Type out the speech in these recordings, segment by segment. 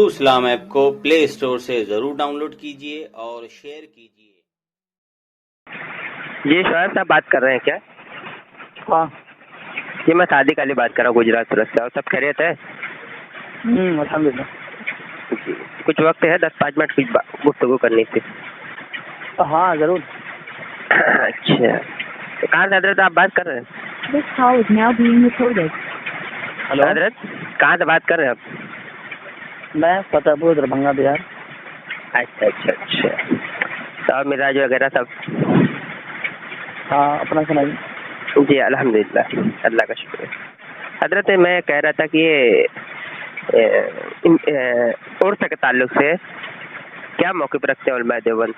True इस्लाम app को play store से ज़रूर डाउनलोड कीजिए और शेयर कीजिए। जी शोएब साहब बात कर रहे हैं क्या? हाँ जी मैं सादिक अली बात कर रहा हूँ गुजरात सूरत से। और सब खैरियत है? अल्हम्दुलिल्लाह। जी कुछ वक्त है 10-5 मिनट की गुफ्तगू करनी थी। हाँ ज़रूर। अच्छा तो कहाँ से हजरत आप बात कर रहे हैं? This call is now being recorded. Hello हजरत कहाँ से बात कर रहे हैं आप? मैं फतेहपुर दरभंगा बिहार। अच्छा अच्छा अच्छा तो और मिजाज वगैरह सब? हाँ अपना सुनाइए। जी अल्हम्दुलिल्लाह अल्लाह का शुक्र है। हजरत मैं कह रहा था कि ये उर्स के ताल्लुक से क्या मौक़िफ़ रखते हैं उलमा देवबंद?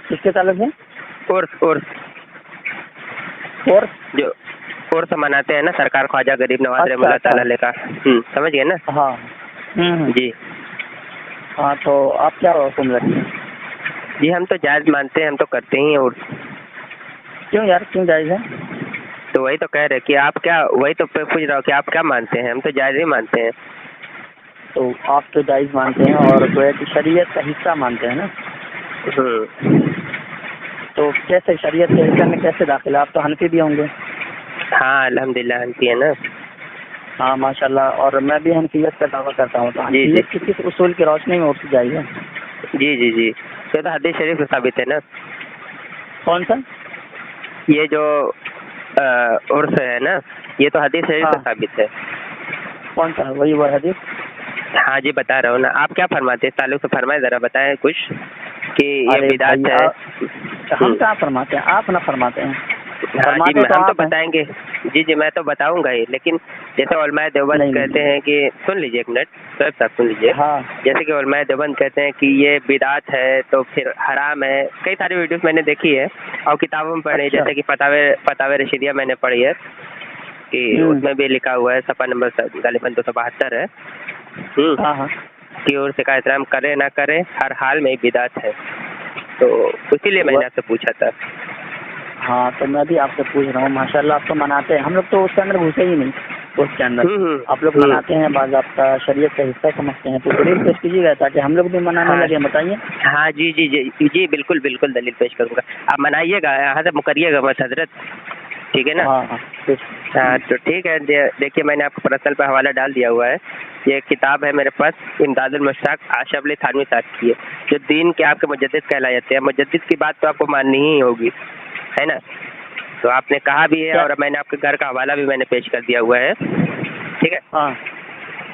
किसके ताल्लुक है? उर्स और जो उर्स मनाते हैं ना सरकार ख्वाजा गरीब नवाज अच्छा, रहमतुल्लाह अच्छा। ताला का। समझ गए ना? हाँ जी हाँ तो आप क्या हुक्म रखते हैं? जी हम तो जायज़ मानते हैं, हम तो करते ही हैं उर्स। क्यों यार क्यों जायज़ है? तो वही तो कह रहे कि आप क्या, वही तो पूछ रहा हूँ कि आप क्या मानते हैं? हम तो जायज़ ही मानते हैं। तो आप तो जायज़ मानते हैं और गोया कि शरीयत का हिस्सा मानते हैं ना। तो कैसे शरीयत के हिस्से में कैसे दाखिल? आप तो हनफी भी होंगे। हाँ अल्हम्दुलिल्लाह हनफी है ना। हाँ माशाल्लाह। और मैं भी हनफियत का दावा करता हूँ। तो जी, जी। हनफियत किस उसूल की रोशनी में उठ जाएगी? जी जी जी ये तो हदीस शरीफ से साबित है ना। कौन सा? ये जो उर्स है ना ये तो हदीस शरीफ से हाँ। साबित है। कौन सा? वही वो हदीस। हाँ जी बता रहा हूँ ना। आप क्या फरमाते हैं इस ताल्लुक से? फरमाए ज़रा बताएं कुछ कि ये अरे बिदात भाई, है। हम क्या फरमाते हैं? आप ना फरमाते हैं। हाँ जी फरमाते हम तो आप हैं। बताएंगे। जी जी मैं तो बताऊंगा ही, लेकिन जैसे उलमाए देवबंद नहीं, कहते हैं कि सुन लीजिए एक मिनट शोएब साहब सुन लीजिए। हाँ जैसे कि उलमाए देवबंद कहते हैं कि ये बिदात है तो फिर हराम है। कई सारी वीडियोस मैंने देखी है और किताबों में पढ़ी, अच्छा। जैसे कि फतावे रशीदिया मैंने पढ़ी है कि उसमें भी लिखा हुआ है, सफ़ा नंबर गालिबन 272 है हाँ हाँ कि उर्स का एहतराम करे ना करे हर हाल में बिदात है। तो इसीलिए मैंने आपसे पूछा था। हाँ तो मैं भी आपसे पूछ रहा हूँ। माशाल्लाह आप तो मनाते हैं, हम लोग तो उसके अंदर घुसे ही नहीं। उसके अंदर आप लोग मनाते हैं, बाज़ आपका शरीयत का हिस्सा समझते हैं। तो दलील पेश कीजिएगा ताकि हम लोग भी मनाने लगे। बताइए। हाँ जी जी जी जी बिल्कुल बिल्कुल दलील पेश करूँगा। आप मनाइएगा, यहाँ से मुकरिएगा मत हजरत, ठीक है ना? हाँ हाँ ठीक। हाँ तो ठीक है। देखिए मैंने आपको पर्सनल पर हवाला डाल दिया हुआ है। ये किताब है मेरे पास, इमदादुल मुश्ताक आशरफ अली थानवी साहब की है, जो दीन के आपके मुजद्दिद कहलाए जाते हैं। मुजद्दिद की बात तो आपको माननी ही होगी, है ना? तो आपने कहा भी है और मैंने आपके घर का हवाला भी मैंने पेश कर दिया हुआ है, ठीक है? हाँ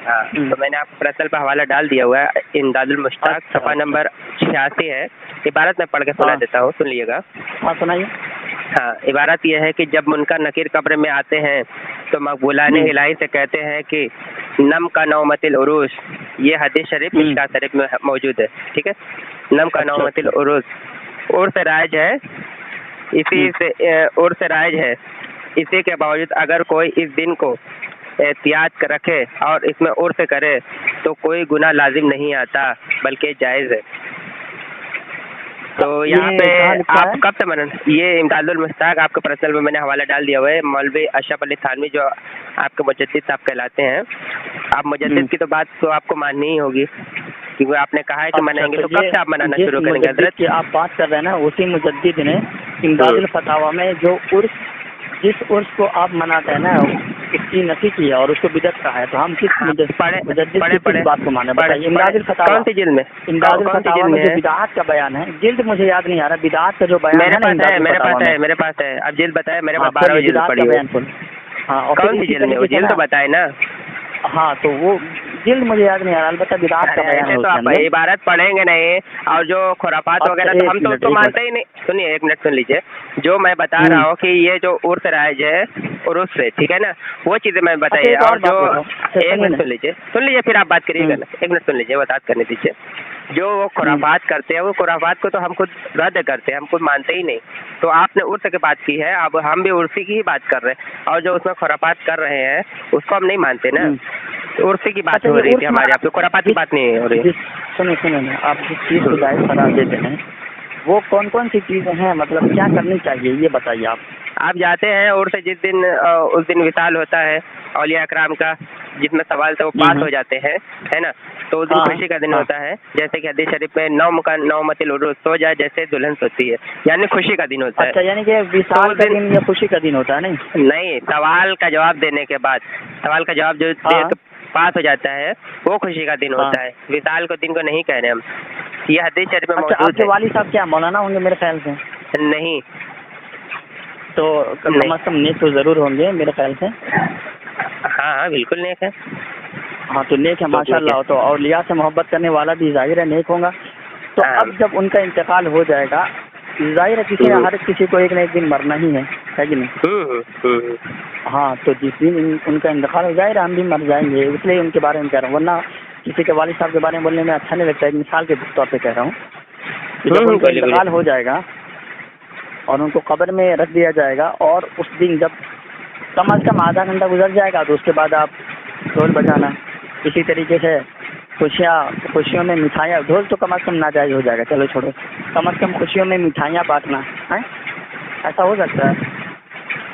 हाँ तो मैंने आपको पर्सनल पर हवाला डाल दिया हुआ है। इमदादुल मुश्ताक अच्छा, सफ़ा नंबर 86 है। इबारत में पढ़ के सुना देता हूँ, सुन लीजिएगा। हाँ सुनाइए। हाँ इबारत यह है कि जब मुनकर नकीर कब्र में आते हैं तो मकबूलाने इलाही से कहते हैं कि नम का नौमतिल उरूस। ये हदीस शरीफ मिशकात शरीफ में मौजूद है, ठीक है? नम का अच्छा, नौमतिल उरूस उर्स राइज है, इसी से उर्स राइज है। इसी के बावजूद अगर कोई इस दिन को एहतियात रखे और इसमें उर्स करे तो कोई गुनाह लाजिम नहीं आता बल्कि जायज़ है। तो यहाँ पे आप कब से मनन? ये इमदादुल मुश्ताक आपके पर्सनल में मैंने हवाला डाल दिया हुआ है। मौलवी अशरफ अली थानवी जो आपके मुजद्दिद साहब कहलाते हैं। आप मुजद्दिद की तो बात तो आपको माननी ही होगी क्योंकि आपने कहा है कि मनाएंगे। तो कब से आप मनाना शुरू करेंगे हजरत? कि आप बात कर रहे हैं ना, उसी मुजद्दिद ने इमदादुल फतावा में जो उर्स, जिस उर्स को आप मनाते हैं ना, इसकी नफी की है और उसको बिदअत कहा है। तो हम किस मुजद्दिद की बात को माने? बताइए। इमदादुल फतावा कौन सी जिल्द में? इमदादुल फतावा में जो बिदअत का बयान है, जिल्द मुझे याद नहीं आ रहा, बिदअत का जो बयान है ना मेरे पास है। अब जिल्द बताए मेरे पास 12 जिल्द पड़ी है। हाँ कौन सी जिल्द में? वो जिल्द तो बताए ना। हाँ तो वो जिल्द मुझे याद नहीं आ रहा, अलबत्ता बिदअत का बयान है। तो आप इबारत पढ़ेंगे नहीं और जो खुराफात वगैरह तो हम तो उसको मानते ही नहीं। सुनिए एक मिनट सुन लीजिए। जो मैं बता रहा हूँ कि ये जो उर्स राइज है उर्स से, ठीक है ना, वो चीज़ें मैं बताइए। और जो एक मिनट सुन लीजिए फिर आप बात करिएगा ना। एक मिनट सुन लीजिए, बात करने दीजिए। जो वो खुराफात करते हैं वो खुराफात को तो हम खुद रद्द करते हैं, हम खुद मानते ही नहीं। तो आपने उर्स की बात की है, अब हम भी उर्सी की ही बात कर रहे हैं और जो उसमें खुराफात कर रहे हैं उसको हम नहीं मानते ना। उर्सी की बात हो रही थी हमारी, आपकी खुराफात की बात नहीं हो रही। सुनिए आप जिस चीज़ को जायज़ करार देते हैं वो कौन कौन सी चीज़ें हैं? मतलब क्या करनी चाहिए ये बताइए। आप जाते हैं और से जिस दिन उस दिन विशाल होता है اولیاء اکرام کا جتنا سوال تھا وہ پاس ہو جاتے ہیں، ہے نا، تو اس دن خوشی کا دن ہوتا ہے. جیسے کہ حدیث شریف میں نومت العروس، سو جائے جیسے دلہن سوتی ہے، یعنی خوشی کا دن ہوتا ہے. اچھا، یعنی کہ وصال کا دن یا خوشی کا دن ہوتا ہے؟ نہیں، سوال کا جواب دینے کے بعد، سوال کا جواب جو پاس ہو جاتا ہے وہ خوشی کا دن ہوتا ہے. وصال کو دن کو نہیں کہہ رہے ہم، یہ حدیث شریف میں موجود ہے. آپ کے والد صاحب کیا مولانا ہوں گے میرے خیال سے؟ نہیں، تو کم از کم نیک تو ضرور ہوں گے میرے خیال سے. ہاں بالکل نیک ہے. ہاں تو نیک ہے ماشاء اللہ. تو اولیاء سے محبت کرنے والا بھی ظاہر ہے نیک ہوگا. تو اب جب ان کا انتقال ہو جائے گا، ظاہر ہے ہر کسی کو ایک نہ ایک دن مرنا ہی ہے کہ نہیں؟ ہاں، تو جس دن ان کا انتقال ہو جائے گا ہم بھی مر جائیں گے، اس لیے ان کے بارے میں کہہ رہا ہوں. ورنہ کسی کے والد صاحب کے بارے میں بولنے میں اچھا نہیں لگتا. ایک مثال کے طور پہ کہہ رہا ہوں کہ جب ان کا انتقال ہو جائے گا اور ان کو قبر میں رکھ دیا جائے گا، اور اس دن جب کم از کم آدھا گھنٹہ گزر جائے گا تو اس کے بعد آپ ڈھول بجانا، اسی طریقے سے خوشیوں میں مٹھائیاں، ڈھول تو کم از کم ناجائز ہو جائے گا، چلو چھوڑو، کم از کم خوشیوں میں مٹھائیاں بانٹنا ہے. ایسا ہو سکتا ہے؟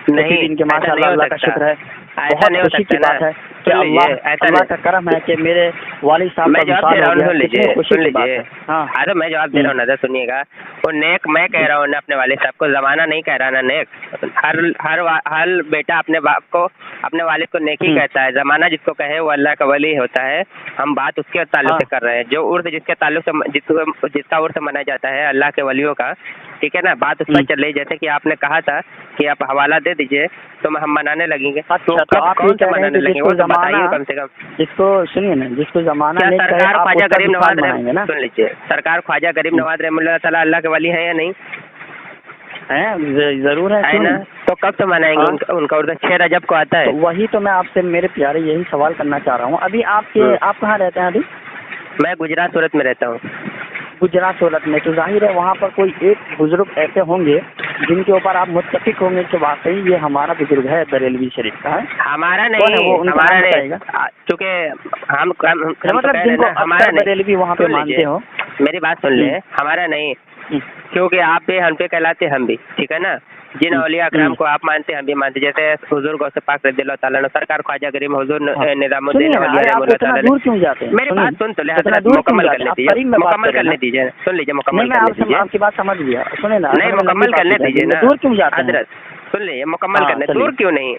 نہیں، دن کے ماشاء اللہ اللہ کا شکر ہے، بہت خوشی کی بات ہے کہ اللہ کا کرم ہے کہ میرے والد صاحب کا وصال ہو گیا. خوشی کی بات ہے. ہاں میں جواب دے رہا ہوں نا، سنیے گا. وہ نیک میں کہہ رہا ہوں نا اپنے والد صاحب کو، زمانہ نہیں کہہ رہا نا نیک. ہر بیٹا اپنے باپ کو، اپنے والد کو نیک ہی کہتا ہے. زمانہ جس کو کہے وہ اللہ کا ولی ہوتا ہے. ہم بات اس کے تعلق سے کر رہے ہیں، جو عرس جس کے تعلق سے جس کا عرس منایا جاتا ہے اللہ کے ولیوں کا، ٹھیک ہے نا. بات اس پر چل رہی، جیسے کہ آپ نے کہا تھا کہ آپ حوالہ دے دیجئے تو ہم منانے لگیں گے. تو آپ کون سا منانے لگیں گے وہ تو بتائیے کم سے کم. جس کو سنیے نا، جس کو زمانہ سرکار خواجہ غریب نواز سن لیجیے، سرکار خواجہ غریب نواز رحمۃ اللہ تعالیٰ اللہ کے ولی ہیں یا نہیں؟ ضرور ہے نا. تو کب سے منائیں گے ان کا عرس؟ 6 رجب کو آتا ہے. وہی تو میں آپ سے میرے پیارے یہی سوال کرنا چاہ رہا ہوں. ابھی آپ کہاں رہتے ہیں؟ ابھی میں گجرات سورت میں رہتا ہوں. گجرات سورت میں، تو ظاہر ہے وہاں پر کوئی ایک بزرگ ایسے ہوں گے جن کے اوپر آپ متفق ہوں گے کہ واقعی یہ ہمارا بزرگ ہے بریلوی شریف کا ہے. ہمارا نہیں، ہمارا نہیں، چونکہ ہم ہمارا بریلوی وہاں پہ مانتے ہو. میری بات سن لیں، ہمارا نہیں، کیونکہ آپ بھی ہم پہ کہلاتے ہم بھی، ٹھیک ہے نا. جن اولیاء اکرام کو آپ مانتے ہیں ہم بھی مانتے، جیسے حضور غوث پاک رضی اللہ تعالیٰ عنہ، سرکار خواجہ غریب حضور نظام الدین اولیاء رحمۃ اللہ تعالیٰ. میری بات سن تو لے حضرت، مکمل کرنے دیجیے، مکمل کرنے دیجیے، سن لیجیے، مکمل کرنے دیجیے. آپ کی بات سمجھ گیا، سنیں نا. نہیں، مکمل کرنے دیجیے نا دور کیوں جاتے ہیں حضرت، سن لیجیے، مکمل کرنے. دور کیوں نہیں،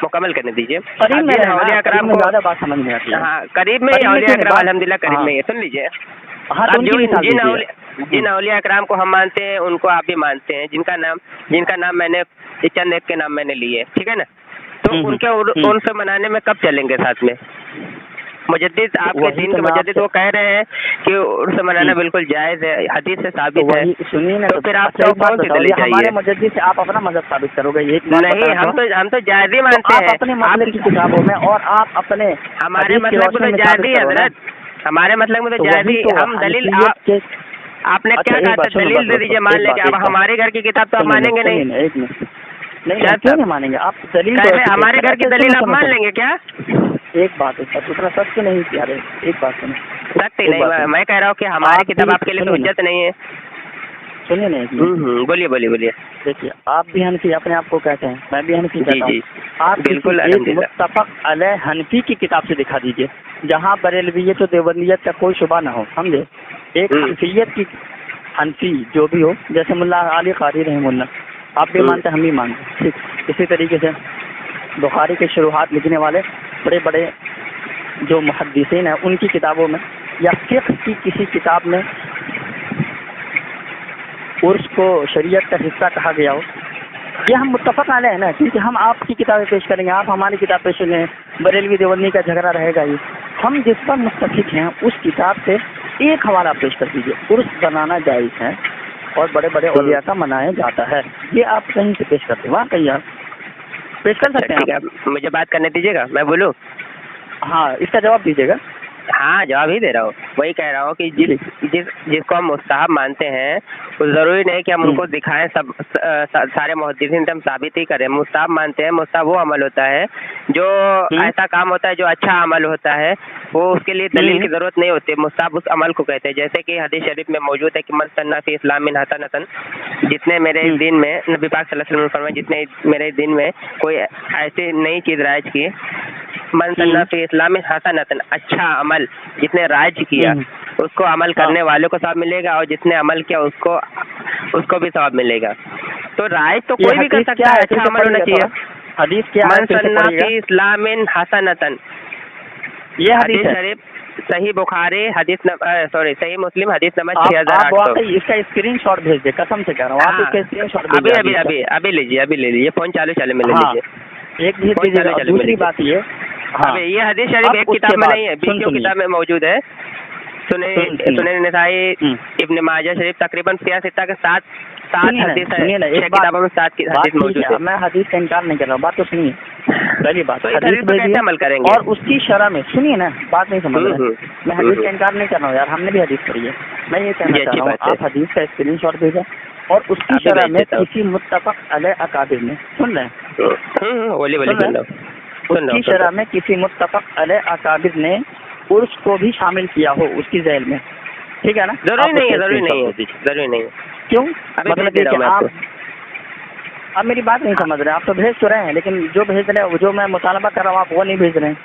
مکمل کرنے دیجیے. اولیاء اکرام کو زیادہ بات سمجھ میں آتی ہے. ہاں، قریب میں ہی اولیاء اکرام الحمدللہ قریب میں ہی. سن لیجیے، جن اولیاء اکرام کو ہم مانتے ہیں ان کو آپ بھی مانتے ہیں، جن کا نام میں نے چند ایک کے نام میں نے لیے، ٹھیک ہے نا. تو ان سے منانے میں کب چلیں گے ساتھ میں؟ مجدد آپ کے دین کے مجدد وہ کہہ رہے ہیں کہ عرس منانا بالکل جائز ہے، حدیث سے ثابت ہے. تو پھر آپ کون سی دلیل چاہیے؟ ہمارے مجدد سے آپ اپنا مذہب ثابت کرو گے؟ نہیں، ہم تو جائز ہی مانتے ہیں. اپنے مذہب کی کتابوں میں اور آپ اپنے ہمارے مطلب میں تو جائز ہی حضرت، ہمارے مطلب میں تو جائز ہی. ہم دلیل آپ نے کیا کہا تھا؟ دلیل دے دیجیے، مان لیں کہ آپ ہمارے گھر کی کتاب تو آپ مانیں گے نہیں. کیوں نہیں مانیں گے آپ؟ دلیل ہمارے گھر کی دلیل آپ مان لیں گے کیا؟ ایک بات ہے سر، اتنا سخت نہیں کیا رہے. ایک بات سنیں، سخت ہی نہیں، میں کہہ رہا ہوں کہ ہماری کتاب آپ کے لیے حجت نہیں ہے. سنیے نہیں، بولیے. دیکھیے، آپ بھی حنفی اپنے آپ کو کہتے ہیں، میں بھی حنفی کہتا ہوں. آپ بالکل متفق علیہ حنفی کی کتاب سے دکھا دیجیے جہاں بریلویت و دیوبندیت کا کوئی شبہ نہ ہو، سمجھے. ایک حنفیت کی، حنفی جو بھی ہو، جیسے ملا علی قاری رحمہ اللہ، آپ بھی مانتے ہم بھی مانتے، ٹھیک. اسی طریقے سے بخاری کے شروحات لکھنے والے بڑے بڑے جو محدثین ہیں ان کی کتابوں میں، یا فقہ کی کسی کتاب میں عرس کو شریعت کا حصہ کہا گیا ہو، یہ ہم متفق علیہ ہیں نا. کیونکہ ہم آپ کی کتابیں پیش کریں گے، آپ ہماری کتاب پیش کریں گے، بریلوی دیوبندی کا جھگڑا رہے گا. یہ ہم جس پر متفق ہیں اس کتاب سے ایک حوالہ پیش کر دیجیے. عرس بنانا جائز ہے اور بڑے بڑے اولیاء کا منایا جاتا ہے، یہ آپ کہیں سے پیش کرتے ہیں؟ وہاں کہیں آپ پیش کر سکتے ہیں. مجھے بات کرنے دیجیے گا، میں بولوں. ہاں، اس کا جواب دیجیے گا. हाँ जवाब ही दे रहा हूँ, वही कह रहा हूँ कि जिसको हम मुस्तहब मानते हैं तो ज़रूरी नहीं कि हम उनको दिखाएं, सब सारे मुहद्दिसीन हम साबित ही करें। मुस्तहब मानते हैं, मुस्तहब वो अमल होता है जो ऐसा काम होता है जो अच्छा अमल होता है, वो उसके लिए दलील की ज़रूरत नहीं होती, मुस्तहब उस अमल को कहते हैं। जैसे कि हदीस शरीफ में मौजूद है कि मन सन्ना फी इस्लामिन हसनतन, जितने मेरे दिन में नबी पाक सल्लल्लाहु अलैहि वसल्लम ने फरमाया, जितने मेरे दिन में कोई ऐसी नई चीज़ राइज की, मन सन्ना फी इस्लामिन हसनतन, अच्छा अमल जिसने राइज किया उसको अमल करने वालों को सवाब मिलेगा, और जिसने अमल किया उसको भी सवाब मिलेगा। तो राइज तो कोई भी कर सकता है, अच्छा अमल होना चाहिए। हदीस क्या है? मन सन्ना फी इस्लामिन हसनतन, ये हदीस शरीफ सही बुखारी हदीस सही मुस्लिम हदीस नंबर 6800। इसका स्क्रीनशॉट भेज दे, कसम से कह रहा हूँ, आप इसका स्क्रीनशॉट अभी लीजिए, फोन चालू में ले लीजिए, एक भेज दीजिए। दूसरी बात ये, हाँ ये हदीस शरीफ एक किताब में नहीं है, बीच किताब में मौजूद है। सुनन नसाई, इब्न माजा शरीफ, तकरीबन 66 के 7 हदीस है, एक किताबों में 7 हदीस मौजूद है। मैं हदीस का इनकार नहीं कर रहा हूँ, बात तो सुनिए। पहली बात तो हदीस पे कैसे अमल करेंगे? और उसकी शरह में सुनिए ना, बात नहीं समझ रहे। मैं हदीस का इनकार नहीं कर रहा हूँ यार, हमने भी हदीस पढ़ी है। मैं ये कहना चाह रहा हूँ, आप हदीस का स्क्रीनशॉट भेजें और उसकी शरह में किसी मुत्तफक अलैह अकाबिर ने, सुन रहे हैं, उसकी शरह में किसी मुत्तफक अलैह अकाबिर ने उर्स को भी शामिल किया हो उसकी झैल में, ठीक है ना? जरूरी नहीं है। क्यों? मतलब कि आप मेरी बात नहीं समझ रहे, आप तो भेज तो रहे हैं, लेकिन जो भेज रहे हैं, जो मैं मुतालबा कर रहा हूँ, आप वो नहीं भेज रहे हैं।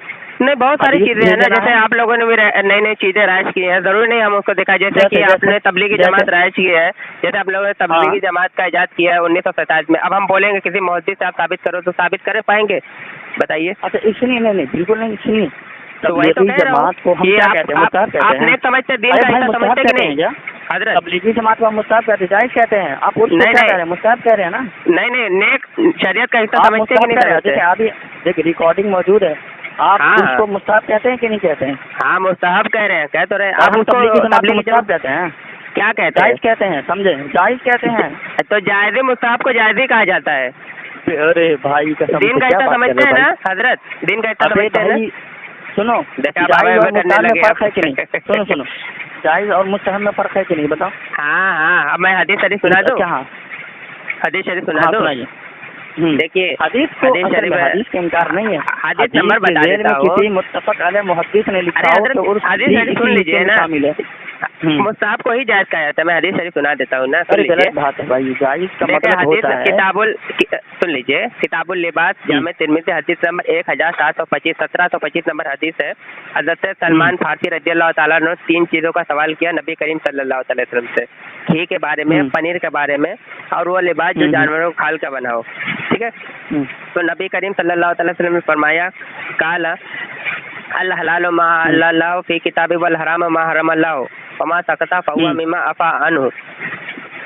नहीं, बहुत सारी चीजें हैं ना, जैसे आप लोगों ने भी नई नई चीजें राइज की हैं, जरूरी नहीं हम उसको दिखाएं। जैसे कि आपने तबलीगी जमात राइज की है, जैसे आप लोगों ने तबलीगी जमात का इजाद किया है 1947 में। अब हम बोलेंगे किसी मुहद्दिस से आप साबित करो, तो साबित कर पाएंगे? बताइए। अच्छा इसलिए नहीं, बिल्कुल नहीं, सुनिए, तो वही तो कह रहा हूँ, को हम क्या कहते हैं, मुस्ताहब कहते हैं। आपने समझते दिन का हिस्सा समझते कि नहीं? हजरत तबलीगी जमात को हम मुस्ताहब कहते हैं, जायज कहते हैं। आप उसको क्या कह रहे हैं, मुस्ताहब कह रहे हैं ना? नहीं, नेक शरीयत का हिस्सा समझते कि नहीं समझते? अभी देखिए रिकॉर्डिंग मौजूद है, आप उसको मुस्ताहब कहते हैं कि नहीं कहते हैं? हाँ, मुस्ताहब कह रहे हैं, कह तो रहे। आप उसको तबलीगी जमात कहते हैं, क्या कहते हैं? जायज कहते हैं, समझे? जायज कहते हैं। तो जायज़ मुस्ताहब को जायज़ ही कहा जाता है। अरे भाई दिन का हिस्सा समझते हैं ना हजरत? दिन का हिस्सा समझते हैं ना? सुनो, जायज और मुस्ताहब में फर्क है कि नहीं? सुनो, जायज और मुस्ताहब में फर्क है कि नहीं, बताओ? हाँ, अब मैं हदीस शरीफ सुना दूं? क्या? हदीस शरीफ सुना दूं? देखिए, हदीस का इनकार नहीं है, हदीस नंबर बता देता हूं। किसी मुत्तफक अलैह मुहद्दिस ने लिखा हो तो हदीस शरीफ सुन लीजिए ना, मुस्ताहब को ही जायज कहा जाता है। मैं हदीस शरीफ सुना देता हूँ ना, सुन लीजिए। बात है भाई, जायज का मतलब होता है सुन लीजिए, किताबुल लिबास जामे तिरमिज़ी हदीस नंबर 1725, 1725 नंबर हदीस है। हज़रत सलमान फारसी रज़ियल्लाहु ताला ने 3 चीज़ों का सवाल किया नबी करीम सल्लल्लाहु अलैहि वसल्लम से, घी के बारे में, पनीर के बारे में, और वो लिबास जो जानवरों को खाल का बना हो, ठीक है? तो नबी करीम सल्लल्लाहु अलैहि वसल्लम ने फरमाया, काला अल हलाल मा अल्लाह फी किताबी वल हराम मा हरम अल्लाह वमा सकता फहुवा मिमा अफा अनहु,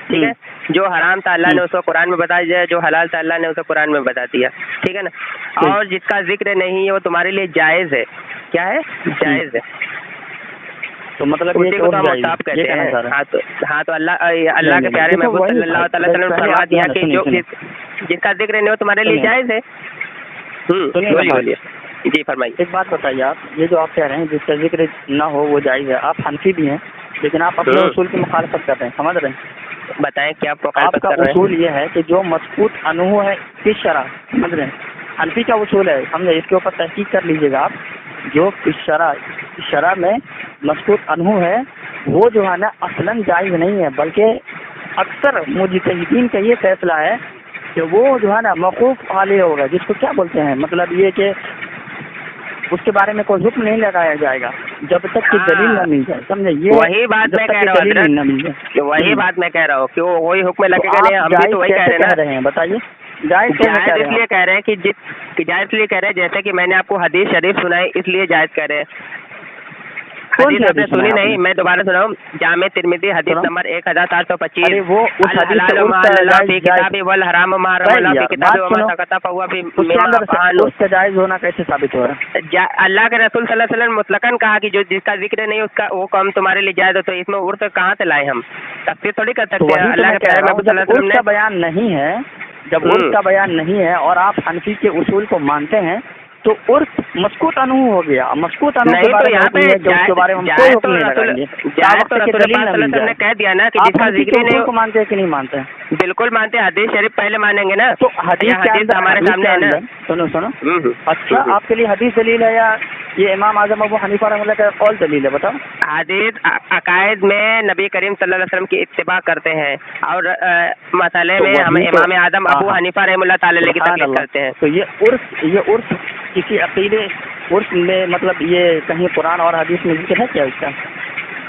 ठीक है? जो हराम था अल्लाह ने उसको कुरान में बता दिया, जो हलाल था अल्लाह ने उसको कुरान में बता दिया, ठीक है ना? और जिसका जिक्र नहीं है वो तुम्हारे लिए जायज़ है। क्या है? जायज़ है। तो मतलब उसी को तो हम मुस्ताहब कहते हैं। हाँ तो अल्लाह के प्यारे महबूब सल्लल्लाहु अलैहि वसल्लम ने फरमा दिया कि जो जिसका जिक्र नहीं हो तुम्हारे लिए जायज़ है। बोलिए जी, फरमाइए। एक बात बताइए, आप ये जो आप कह रहे हैं जिसका जिक्र ना हो वो जायज़ है, आप हनफी भी हैं, लेकिन आप अपने उसूल की मुखालफत कर रहे हैं, समझ रहे हैं? बताएं क्या आपका उसूल ये है कि जो मज़कूत अनहु है किस शरह, समझ रहे हैं? हनफी का उसूल है, समझे? इसके ऊपर तहकीक कर लीजिएगा आप। जो किस शरह में मज़कूत अनहु है वो जो है ना असलन जायज़ नहीं है, बल्कि अक्सर मुजतहिदीन का ये फैसला है कि वो जो है ना मौकूफ वाले होगा, जिसको क्या बोलते हैं, मतलब ये कि उसके बारे में कोई हुक्म नहीं लगाया जाएगा जब तक कि दलील न मिल जाए, समझे? ये वही बात मैं कह रहा हूँ, वही बात मैं कह रहा हूँ, क्यों वही हुक्म लगेगा नहीं? हम भी तो वही कह रहे हैं, बताइए। जायज़ इसलिए कह रहे हैं कि जायज़ इसलिए कह रहे हैं, जैसे कि मैंने आपको हदीस शरीफ सुनाई इसलिए जायज़ कह रहे हैं। हदीस आपने सुनी नहीं, मैं दोबारा सुनाऊं? जामे तिरमिज़ी हदीस नंबर 1725, वो हलाल मा अल्लाह फी किताबी वल हराम मा हरम अल्लाह फी किताबी वमा सकता फहुवा भी मिमा अफअनु, उसका जायज़ होना कैसे साबित हो रहा है? अल्लाह के रसूल सल्लल्लाहु अलैहि वसल्लम मुतलकन कहा कि जो जिसका जिक्र नहीं उसका वो काम तुम्हारे लिए जायज़ हो, तो इसमें उर्फ कहाँ से लाए हम? तफसीर थोड़ी कर सकते हैं। अल्लाह के प्यारे महबूब सल्लल्लाहु अलैहि वसल्लम ने बयान नहीं है, जब उर्फ का बयान नहीं है और आप हनफी के उसूल को मानते हैं तो उर्स मस्कूत अनु हो गया। मस्कूत अनु नहीं तो यहाँ पे उसके बारे में हम कोई हुक्म नहीं लगाएंगे। ने कह दिया ना कि जिसका जिक्र नहीं को मानते हैं कि नहीं मानते हैं? बिल्कुल मानते हैं, हदीस शरीफ पहले मानेंगे ना। तो हदीस हमारे सामने है ना। सुनो अच्छा, आपके लिए हदीस दलील है या ये इमाम आजम अबू हनीफा रहमतुल्लाह का कौल दलील है? बताओ। हदीस अकायद में नबी करीम सल्लल्लाहु अलैहि वसल्लम की इत्तिबा करते हैं और मसले में हम इमाम आजम अबू हनीफा रहमतुल्लाह ताला की तकलीफ करते हैं। तो ये उर्स किसी अकीदे उर्स में मतलब ये कहीं कुरान और हदीस में जिक्र है क्या इसका?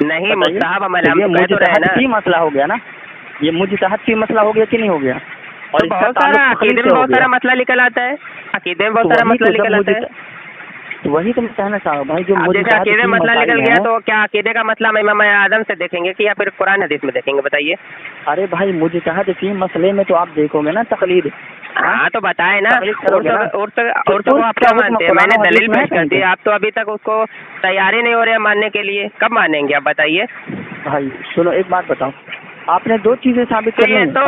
नहीं, मुस्तहब अमल हम कह तो रहे हैं ना। ये मसला हो गया ना, ये मुजतहद की मसला हो गया कि नहीं हो गया? और बहुत सारा अकीदे में बहुत सारा मसला निकल आता है, अकीदे में बहुत सारा मसला निकल आता है। तो वही तो मैं कहना चाह रहा हूँ भाई, जो जैसे अकीदे में मसला निकल गया तो क्या अकीदे का मसला हम इमाम आदम से देखेंगे कि या फिर कुरान हदीस में देखेंगे? बताइए। अरे भाई मुजतहद की मसले में तो आप देखोगे ना तकलीद। हाँ तो बताए ना। और तो आप क्या मानते हैं? मैंने दलील पेश कर दी, आप तो अभी तक उसको तैयारी नहीं हो रहे मानने के लिए। कब मानेंगे आप बताइए? भाई सुनो एक बात बताओ, आपने दो चीजें साबित कर दी। तो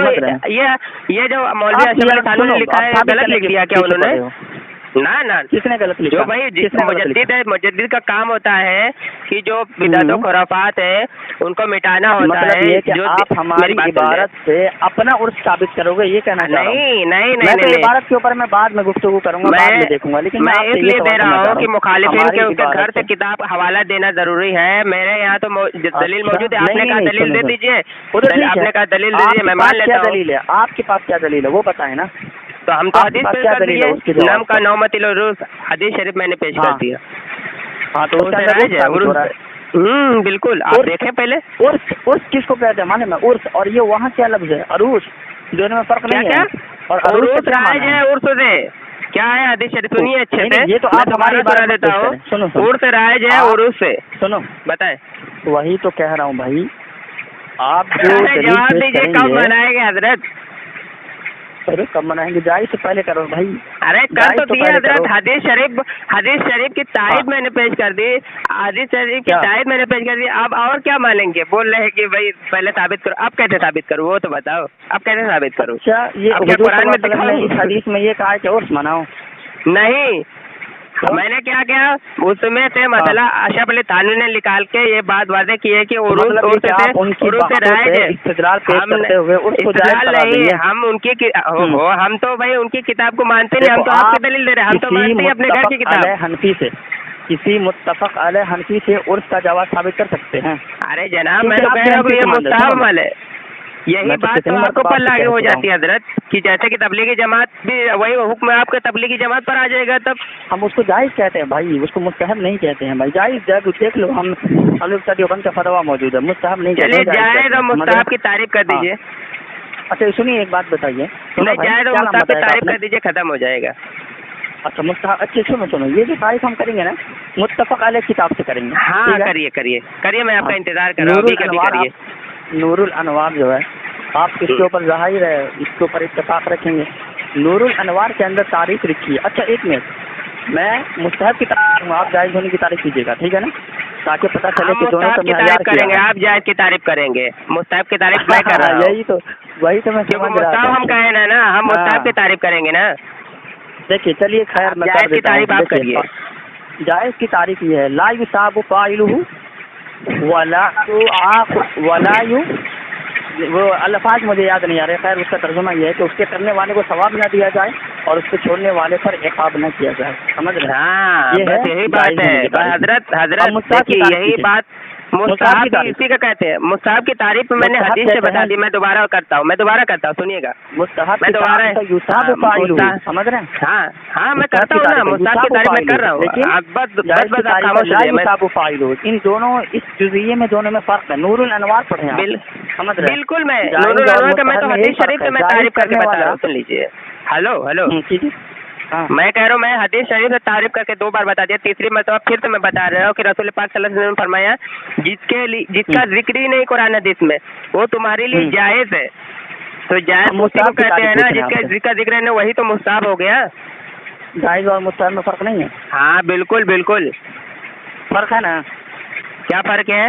ये जो मौलवी अशरफ अली थानवी ने लिखा है गलत लिख दिया क्या उन्होंने? ना किसने गलत लिखा? जो भाई मुजद्दिद है, मुजद्दिद का काम होता है कि जो बिदअत और खुराफात है उनको मिटाना होता है। ये कि आप हमारी इबारत से अपना उर्स साबित करोगे, ये कहना चाह रहा हूं। नहीं, इबारत के ऊपर मैं बाद में गुफ्तगू करूंगा, बाद में देखूंगा। लेकिन मैं इसलिए दे रहा हूँ कि मुखालिफिन के उसके घर से किताब हवाला देना जरूरी है। मेरे यहाँ तो दलील मौजूद है। आपने कहा दलील दे दीजिए, आपने कहा दलील दीजिए, मैं मान लेता हूँ। दलील है आपके पास, क्या दलील है वो बताए ना। तो हम तो हदीस पेश कर दिए, नाम का नौमतिल उरूस हदीस शरीफ मैंने पेश कर दिया। हाँ तो बिल्कुल, आप देखें पहले। उर्स किसको कहते हैं माने में? उर्स और ये वहाँ क्या लफ्ज है अरूस, दोनों में फर्क नहीं है। और अरूस राइज है, उर्स से क्या है? हदीस शरीफ सुनिए अच्छे से, ये तो आप हमारी बता देता हूँ। सुनो उर्स राइज है, उरूस से सुनो बताए। वही तो कह रहा हूँ भाई, आप जो जवाब दीजिए कब मनाएंगे हजरत? अरे कब मनाएंगे? जाए से पहले करो भाई। अरे कर तो दिया हजरत। हदीस शरीफ की तारीफ मैंने पेश कर दी, हदीस शरीफ की तारीफ मैंने पेश कर दी। अब और क्या मानेंगे? बोल रहे हैं कि भाई पहले साबित करो। अब कैसे साबित करो वो तो बताओ, अब कैसे साबित करो? क्या ये कुरान में दिखा है? इस हदीस में ये कहा है कि उर्स मनाओ? नहीं, मैंने क्या किया उसमें से मसला अशरफ अली थानवी ने निकाल के ये बात वादे की है कि उर्स से राइज है। इस्तिदलाल नहीं, हम उनकी हम तो भाई उनकी किताब को मानते नहीं, हम तो आपकी दलील दे रहे हैं। हम तो मानते हैं अपने घर की किताब। हनफी से किसी मुत्तफक अलैह हनफी से उर्स का जवाब साबित कर सकते हैं? अरे जनाब मैं तो कह रहा हूँ ये मुस्तहब अमल है। यही बात तो आपको पर लागू हो जाती है हजरत, कि जैसे कि तबलीगी जमात भी वही हुक्म आपके तबलीगी जमात पर आ जाएगा। तब हम उसको जायज़ कहते हैं भाई, उसको मुस्तहब नहीं कहते हैं भाई। जायज़ देख लो, हम देवबंद का फतवा मौजूद है, मुस्तहब नहीं कहते। चलिए जायज़ और मुस्तहब की तारीफ कर दीजिए। अच्छा सुनिए एक बात बताइए, जायज़ और मुस्तहब की तारीफ कर दीजिए, खत्म हो जाएगा। अच्छा मुस्तहब, अच्छे सुनो ये जो तारीफ हम करेंगे ना मुत्तफक अलैह किताब से करेंगे। हाँ करिए, मैं आपका इंतजार कर रहा हूँ। कभी करिए। नूरुल अनवार जो है, आप इसके ऊपर ज़ाहिर है इसके ऊपर इत्तेफाक रखेंगे। नूरुल अनवार के अंदर तारीफ लिखी है। अच्छा एक मिनट, मैं मुस्तहब की तारीफ, आप जायज़ होने की तारीफ कीजिएगा, ठीक है ना, ताकि पता चले कि दोनों का मयार करेंगे। आप जायज़ की तारीफ करेंगे, मुस्तहब की तारीफ मैं कर रहा हूँ। यही तो वही तो मैं समझ रहा हूँ। हम कहे ना, हम मुस्तहब की तारीफ करेंगे ना। देखिए चलिए खैर, मैं जायज़ की तारीफ आप करिए। जायज़ की तारीफ ये है, ला युसाबु फाइलुहु वला यु, वो अल्फाज मुझे याद नहीं आ रहे। खैर उसका तर्जुमा ये है कि उसके करने वाले को सवाब न दिया जाए और उसको छोड़ने वाले पर इक़ाब न किया जाए। समझ रहे हैं? हाँ, यही बात है हजरत देखिए, यही बात मुस्तहब इसी का कहते हैं। मुस्तहब की तारीफ मैंने हदीस से बता दी, मैं दोबारा करता हूँ, सुनिएगा। मुस्तहब मैं दोबारा समझ रहे हैं? हाँ मैं करता हूँ ना, मुस्तहब की तारीफ मैं कर रहा हूँ। इन दोनों, इस जुज़िये में दोनों में फर्क है। नूरुल अनवार पढ़े समझ रहे? बिल्कुल, मैं नूरुल अनवार का मैं तो हदीस शरीफ से मैं तारीफ करके बता रहा हूँ। सुन लीजिए। हेलो मैं कह रहा हूँ, मैं हदीस शरीफ से तारीफ करके 2 बार बता दिया, तीसरी मरतबा फिर से मैं बता रहा हूँ कि रसूल पाक सल्लल्लाहु अलैहि वसल्लम ने फरमाया जिसका जिक्र ही नहीं कुरान हदीस में, वो तुम्हारे लिए जायज़ है। तो जायज़ उसी को कहते हैं ना, जिसका जिक्र है ना, वही तो मुस्तहब हो गया। जायज़ और मुस्तहब में फर्क नहीं है? हाँ बिल्कुल फर्क है ना। क्या फर्क है?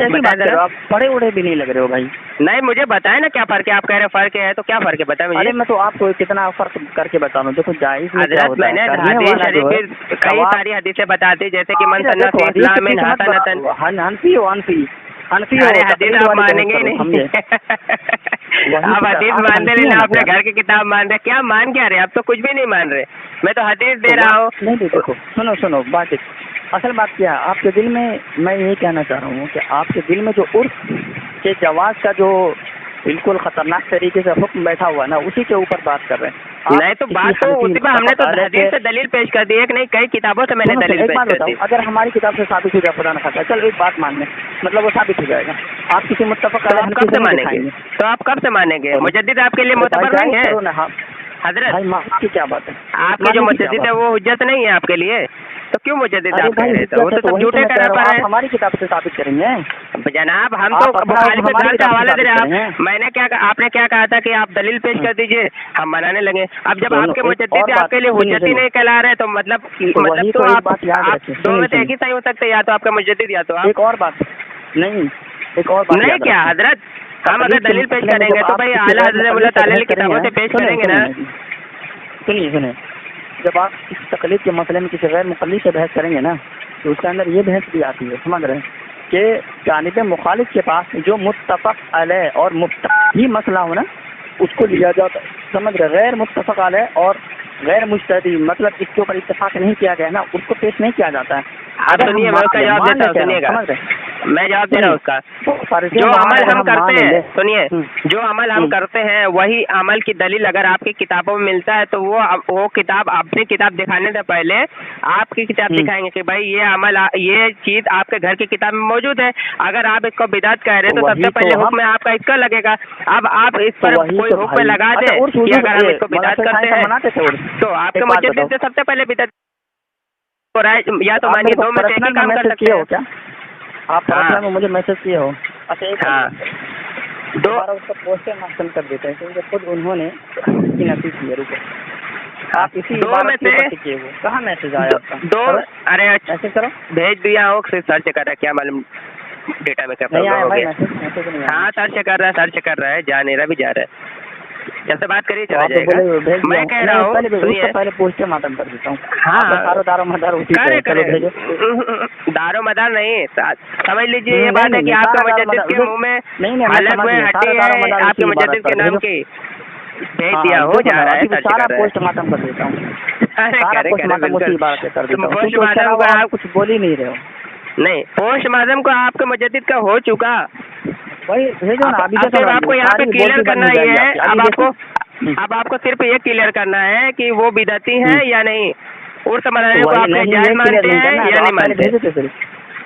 आप पढ़े उड़े भी नहीं लग रहे हो भाई। نہیں مجھے بتائیں نا کیا فرق ہے. آپ کہہ رہے فرق ہے تو کیا فرق ہے بتائیں مجھے. ارے میں تو آپ کو کتنا فرق کر کے بتا رہا ہوں. دیکھو جائز میں کیا حضرت ہوتا میں نے ہے, کرنے حدیث والا جو ہے شریف کئی ساری حدیثیں بتاتی جیسے کہ من سنہ دیکھو فی حدیث اسلام کی قسمت حسنۃ. حنفی ہو حنفی ہو ارے حدیث تقلید آپ والی مانیں بحث گے ہی کرو, نہیں. سمجھے؟ آپ حدیث مانتے حنفی نہیں ہیں نا, نا اپنے پیارے. گھر کی کتاب مان رہے. کیا مان کیا رہے, آپ تو کچھ بھی نہیں مان رہے. میں تو حدیث دے رہا ہوں. نہیں دیکھو سنو بات ایک اصل بات کیا ہے آپ کے دل میں. میں یہی کہنا چاہ رہا ہوں کہ آپ کے دل میں جو عرف کے جواز کا جو بالکل خطرناک طریقے سے حکم بیٹھا ہوا ہے نا, اسی کے اوپر بات کر رہے ہیں. نہیں تو بات تو اسی پہ ہم نے تو حدیث سے دلیل پیش کر دی, ایک نہیں کئی کتابوں سے میں نے دلیل ایک پیش بات کر بتاؤ, دی. اگر ہماری کتاب سے ثابت ہو جائے خدا نہ خاصا, چل ایک بات مان لیں, مطلب وہ ثابت ہو جائے گا. آپ کسی متفق تو علیہ آپ حنفی کب سے سے نہیں مانیں دکھائیں گے, گے. تو آپ کب سے مانیں گے. مجدد آپ کے لیے معتبر نہیں ہے کرو نا حضرت. بھائی مان کی کیا بات ہے, آپ کے جو مجدد ہے وہ حجت نہیں ہے آپ کے لیے, تو کیوں مجدد آپ کہہ رہے تھے. وہ تو سب جھوٹے کہہ رہے آپ ہماری کتاب سے ثابت کریں گے. جناب ہم تو بخاری کے گھر کا حوالہ دے رہے ہیں. میں نے کیا آپ نے کیا کہا تھا کہ آپ دلیل پیش کر دیجئے, ہم منانے لگے. اب جب آپ کے مجدد آپ کے لیے حجت ہی نہیں کہلا رہے تو مطلب تو آپ دو میں سے ایک ہی صحیح ہو سکتے, یا تو آپ کا مجدد یا تو آپ. ایک اور بات نہیں, ایک اور بات نہیں کیا حضرت, ہم اگر دلیل پیش کریں گے تو بھائی اعلیٰ حضرت اللہ تعالی کی کتابوں سے پیش کریں گے نا. سنیے, جب آپ اس تقلید کے مسئلے میں کسی غیر مقلد سے بحث کریں گے نا, تو اس کے اندر یہ بحث بھی آتی ہے, سمجھ رہے ہیں, کہ جانب مخالف کے پاس جو متفق علیہ اور مفتق ہی مسئلہ ہو نا, اس کو لیا جاتا. سمجھ رہے, غیر متفق علیہ اور غیر مجتہدی, مطلب اس کے اوپر اتفاق نہیں کیا گیا نا, اس کو پیش نہیں کیا جاتا ہے. آپ سنیے, میں اس کا جواب دیتا ہوں, سنیے گا, میں جواب دے رہا ہوں اس کا. جو عمل ہم کرتے ہیں, سنیے, جو عمل ہم کرتے ہیں وہی عمل کی دلیل اگر آپ کی کتابوں میں ملتا ہے تو وہ کتاب اپنی کتاب دکھانے سے پہلے آپ کی کتاب دکھائیں گے کہ بھائی یہ عمل یہ چیز آپ کے گھر کی کتاب میں موجود ہے. اگر آپ اس کو بدعت کہہ رہے ہیں تو سب سے پہلے حکم آپ کا اس کا لگے گا. اب آپ اس پر کوئی حکم لگا دیں کہ اگر ہم اس کو بدعت کرتے ہیں تو آپ کے مجدد سے سب سے پہلے بدعت, یا تو مانیے دو میں سے ایک ہی کام کر سکتے ہو. کیا آپ میں مجھے میسج کیے ہو؟ اچھا دوبارہ اس کا پوسٹر نقل کر دیتے ہیں کیونکہ خود انہوں نے نصیب کیے. رکو, آپ اسی دو میں سے کہاں میسج آیا آپ کا؟ دو, ارے میسج کرو, بھیج دیا ہو, سرچ کر رہا ہے, کیا معلوم ڈیٹا میں کیا پرابلم ہو گیا. ہاں سرچ کر رہا ہے, جا نہیں رہا بھی جا رہا ہے. جب سے بات کریے چلا جائے گا. میں کہہ رہا ہوں پہلے پوسٹر ماتم کر دیتا ہوں. ہاں دار و مدار دار و مدار نہیں, سمجھ لیجیے یہ بات ہے کہ آپ کے مجدد کے منہ میں حلق میں ہڈی ہے آپ کے مجدد کے نام کی. بھیج دیا ہو جا رہا ہے, سارا پوسٹ ماتم کر دیتا ہوں. پوسٹ ماتم آپ کچھ بول ہی نہیں رہے ہو. نہیں, پوسٹ ماتم کو آپ کے مجدد کا ہو چکا. وہی بھیجو نا. اب آپ کو یہاں پہ کلیئر کرنا ہی ہے. اب آپ کو صرف یہ کلیئر کرنا ہے کہ وہ بدعتی ہیں یا نہیں, عرس منانے کو آپ جائز مانتے ہیں یا نہیں مانتے.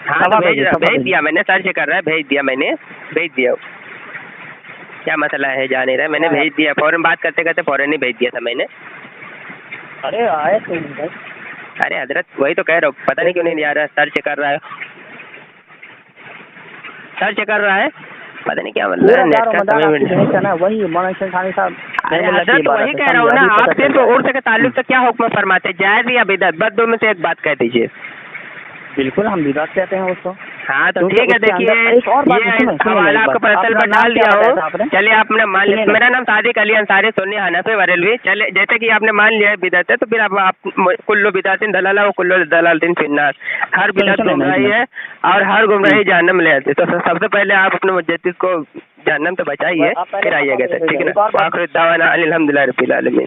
ہاں تو بھیج دیا میں نے, سرچ کر رہا ہے, بھیج دیا میں نے, بھیج دیا. کیا مسئلہ ہے, جا نہیں رہا, میں نے بھیج دیا. فوراً بات کرتے کرتے فوراً ہی بھیج دیا تھا میں نے. ارے آئے تو ارے حضرت وہی تو کہہ رہا ہوں, پتہ نہیں کیوں نہیں آ رہا. سرچ کر رہا ہے, پتہ نہیں کیا مطلب وہی حضرت وہی کہہ رہا ہوں نا. آپ صرف عرس کے تعلق سے کیا حکم فرماتے ہیں, جائز یا بدعت, بس دو میں سے ایک بات کہہ دیجیے. بالکل ہم بدعت کہتے ہیں اس کو. ہاں تو ٹھیک ہے, دیکھیے حوالہ آپ کو پرسل پر ڈال دیا ہو. چلیے آپ نے مان لیا, میرا نام صادق علی انصاری سنی حنفی بریلوی. چلے جیسے کہ آپ نے مان لیا ہے بدعت ہے, تو پھر آپ کلو بدعت ضلالہ و کلو ضلالۃ فی النار, ہر بدعت گمراہی ہے اور ہر گمراہی جہنم لے آتی. تو سب سے پہلے آپ اپنے مجدد کو جہنم تو بچائیے, پھر آئیے گا. ٹھیک ہے نا. آخر دعوانا الحمدللہ رب العالمین.